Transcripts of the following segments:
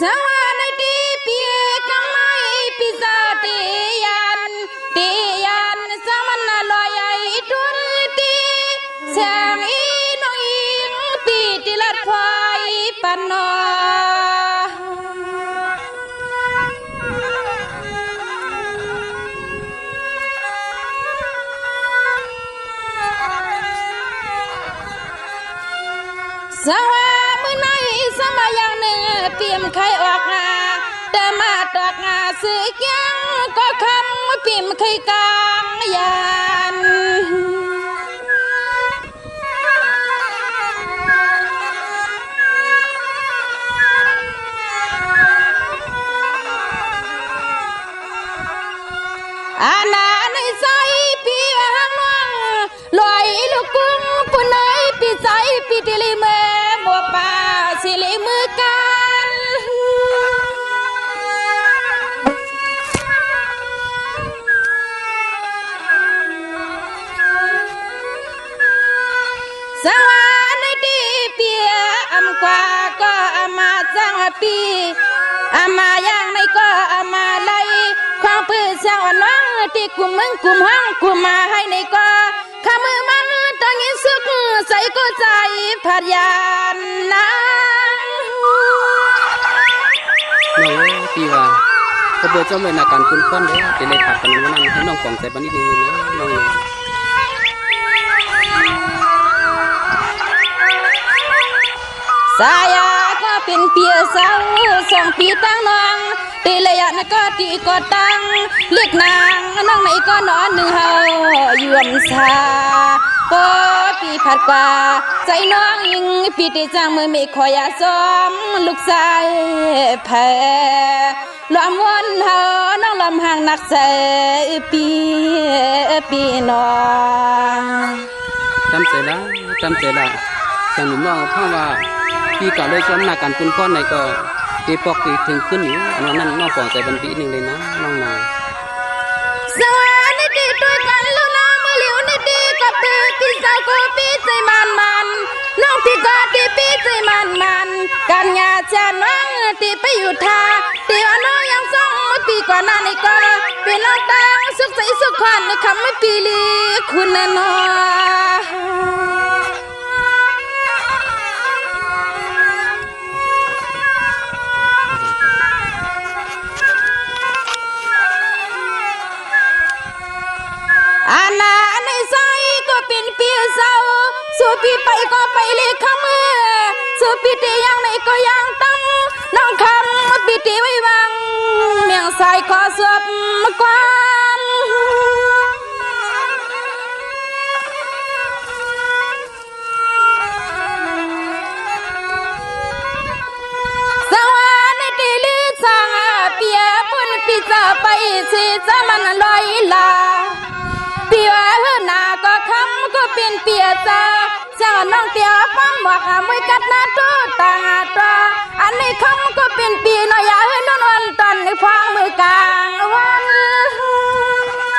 สวัสดีปีกำไมปีศาจตียันสมันลอยไอตุนตีแสงอีน้องอิงตีติลัดพายปันนอสวัสดีในสมัยอย่างหนึ่งเตรียมไข่ออกงาแต่มาตอกงาซื้อยังก็คำปิ่มไข่กลางยันอาณาในใจปีหังน้องลอยลูกกุ้งปุ่นเอ้ยปีใจปีติลิเมบัวป่าสิลิมือกันสวัสดีปีอำกว่าก็อามาจังปีอามาอย่างในก็อามาไลความปื้อเสียงอ่อนน้องที่กุมมึงกุมห้องกุมมาให้ในก็ข้ามือมันตั้งยินสุกใส่ก็ใจผัดยานนะน้องปีว่าก็เบื่อเจ้าเลยนาการคุ้นค้นเลยจะเลยผัดกันวันนั้นให้น้องกล่องใจบ้านนิดนึงเลยนะน้องสายาก็เป็นเปียเศร้าสองปีตั้งน้องตีเลยอ่ะนะก็ตีก็ตั้งเรียกนางน้องไหนก็นอนหนึ่งเฮายวมชาก็ปีผัดกว่าใจน้องยิงปีตีจังมือไม่คอยซ้อมลูกชายแพ้ล้อมวนเฮาน้องลำห่างนักเสปีน้องจำใจละสั่งหนุ่มน้องเพราะว่าพี่ก็เลยซ้อมนาการคุ้นค้นในก็ปีปอกปีถึงขึ้นอยู่อันนั้นน้องกล่องใจบ้านปีนึงเลยนะน้องนาสวัสดีด้วยกันแล้วนะเมื่อเหลียวนี่ดีกับปีพี่สาวก็ปีใจมันน้องพี่ก็ตีปีใจมันกันยาจาน้องตีไปอยู่ท่าตีว่าน้องยังส่งปีก่อนหน้านี้ก็เป็นน้องตังสุขใสสุขขันคำไม่ปีลีคุณนนออาณาในใจก็เป็นปีเศร้าสู่ปีไปก็ไปเลยขมือสู่ปีตียังในก็ยังตั้งน้องคำปีตีไว้วังเมียงใส่ขอสบความสวัสดีลือสังเปียปุ่นปีจะไปสิจะมันลอยลาปีว่าเฮือนาก็คำก็เป็นเปียจ้าเจ้าน้องเตียป้อมบอกมวยกัดหน้าตู้ตาตัวอันนี้คำก็เป็นปีน้อยเฮือนนตอนในฟังมือกลางวัน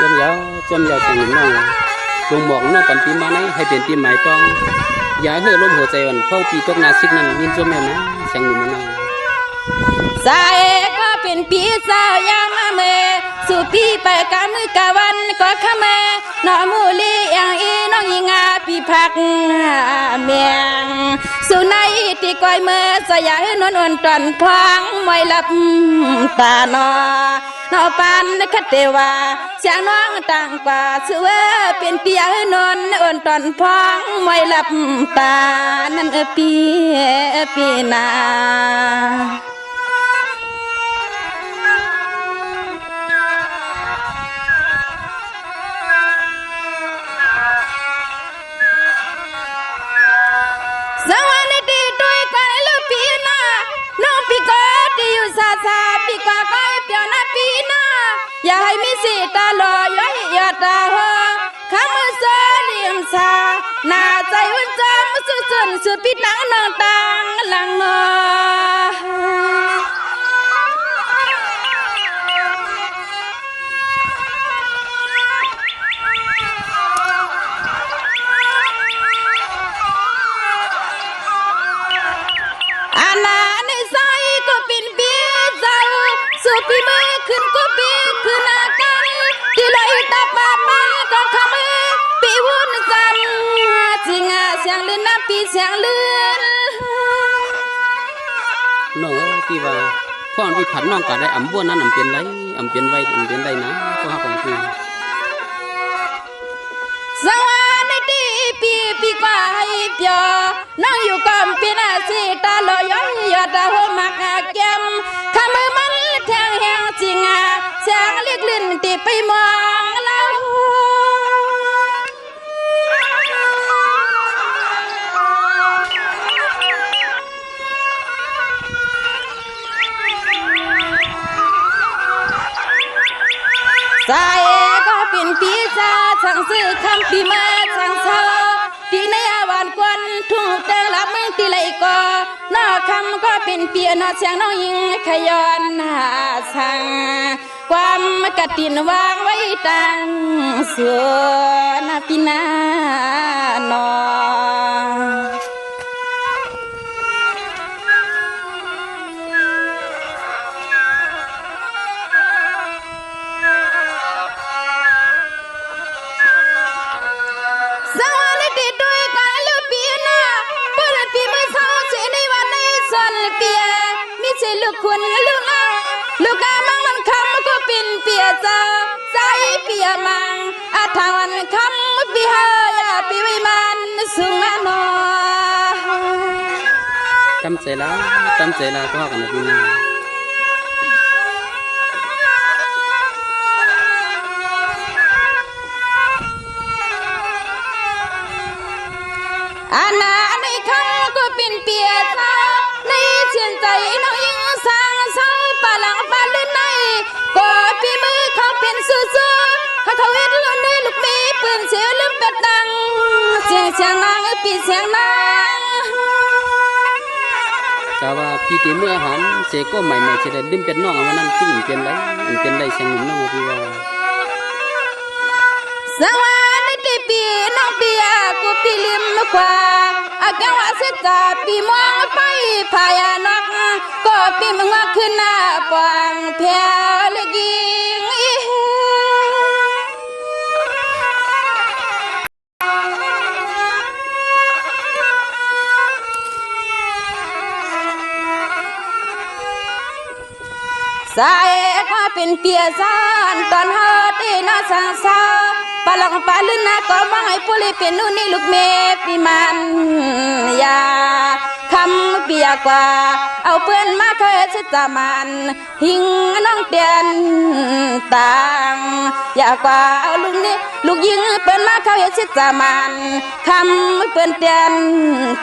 จำยาวสั่งหนุ่มน้องลงหมอกน้องปันปีมาไหนให้เป็นปีใหม่ต้องอย่าเฮือล้มหัวใจอ่อนเข้าปีตกนาซิกนั้นยินจมแม่นะสั่งหนุ่มน้องสายก็เป็นปีเศร้ายามเมสู่ปีไปกะมือกะวันก็ขะเมน้องมูลีอย่างอีน้องยิงาปีพักเมียงสู่ในที่ก้อยเมื่อสยายนวลตอนพองมวยลับตานอนอปันคัดเทวาเสียงน้องต่างกว่าเสือเป็นเปียนนอ่อนตอนพองมวยลับตานั่นปีนาสวัสดีด้วยกันลูกปีนาน้องปีก็ที่อยู่ซาปีกว่าก็เปียวนาปีนาอย่าให้มีสีตาลอยย้อยยอดตาหัวข้ามือเสือเลี้ยงชาหน้าใจวุ่นจอมสุดสุดปีนังนองตังหลังนออาณาในใจก็เป็นปี สู่ปีมือขึ้นก็ปีขึ้นอาการตีลอยตาปามันก็ขมือปีวุ่นจำจริงเสียงลื่นน้ำปีเสียงลื่นเนาะที่ว่าพ่อพี่ผัดน้องก็ได้บ้วนนั้นเปลี่ยนไรเปลี่ยนไว้เปลี่ยนได้นะก็หาของคือสวัสดีปีกว่าให้เปียน้องอยู่ก่อนปีน่าสิตาลอยยอดดาวมักแก้มขมือมันแทงแหงจริงเสียงเรียกลื่นตีไปมองเราสายก็เป็นปีศาจสั่งซื้อคำปีมาสั่งเศร้าที่ในอาวานกวนทุ่งแต่งลับมึงตีไหลก็นอคำก็เป็นเปียนอเสียงน้องยิงขยอนหาสั่งความกระตินวางไว้ตั้งส่วนปีนานอลูกคุณลูกอามังมันคำก็เป็นเปียเจ้าใจเปียมังอาทางวันคำปีเฮยาปีวิมันสุงนานอจำเสร็จแล้วก็กันนะพี่น้องอาณาในคำก็เป็นเปียเจ้าในเชียนใจน้องยิงสร้างเศร้าปาหลังปาลื่นในก็ปีมือเขาเป็นสู้เขาเวทลุ่นในลูกมีปืนเสียลืมเป็ดดังเสียงนางปีเสียงนางแต่ว่าพี่ตีเมื่อหันเสก็ใหม่จะได้ลืมเป็ดน้องวันนั้นขึ้นเปลี่ยนไรเปลี่ยนไรเสียงหนุ่มน้องพี่ว่าสวัสดีปีน้องเปียกูปีลิมกว่าอาแก้วเสียจ่าปีมองไปพายานกก็ปีมึงว่าขึ้นหน้าปางแพ้เลยกิงสายก็เป็นเปียซานตอนฮอดีน่าสังสาปลองปลาลื่นนาก็มองให้ปุริเป็นนู่นนี่ลูกเมปีมันยาคำเปียกว่าเอาเปื้อนมาเคยสิจามันหิงน้องเตียนต่างอยากว่าเอาลูกนี่ลูกยิงเปื้อนมาเขาเฮ็ดสิจามันคำเปื้อนเตียน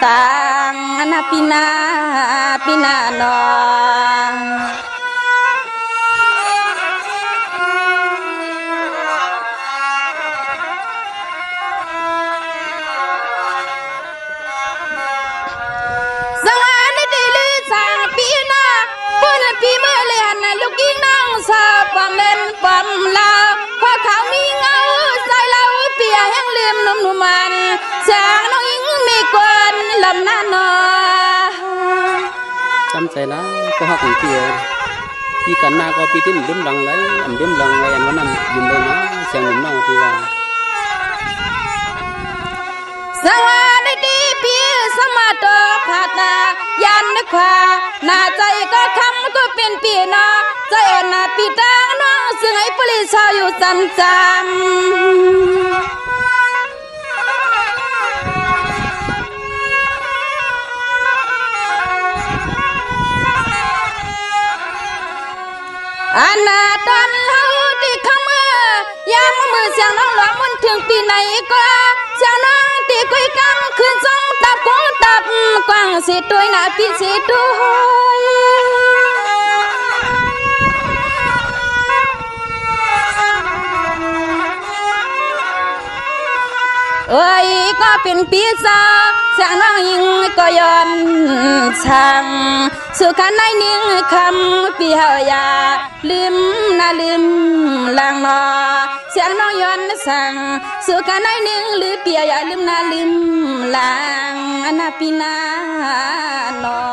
ต่างนาปีนานอปีเมื่อเลียนลูกยิงน้องสาวความเล่นความลาวพอเขามีเงาใส่เราเปียแห้งลืมนุ่มมันแสงน้องยิงมีกวนลำหน้านอจำใจแล้วก็หักของเปียพี่กันหน้าก็ปีที่ดื่มดังไรดื่มดังไรอันวันนั้นยืนได้นะเสียงหนุ่มน้องพี่ว่าสวัสดีพี่สมาตขาตายันนึกว่าหน้าใจก็คำก็เป็นปีนอใจอ่อนปีตาน้องซึ่งให้ปริชาอยู่จำอันนาตอนเฮาที่ขมือยามมือเสียงน้องหลอมันถึงปีไหนก็เสียงน้องที่คุยกันคืนส่งตับกงตับกว้างสิด้วยหน้าพี่สิด้วยเอ้ยก็เป็นปีศาจเสียงน้องยิงก็ย้อนช่างสุขันในนิ่งคำปีเฮายาลืมลางนอเสียงน้องย้อนสั่งสุขันในนิ่งหรือเปียอย่าลืมลางอนาปีนานอ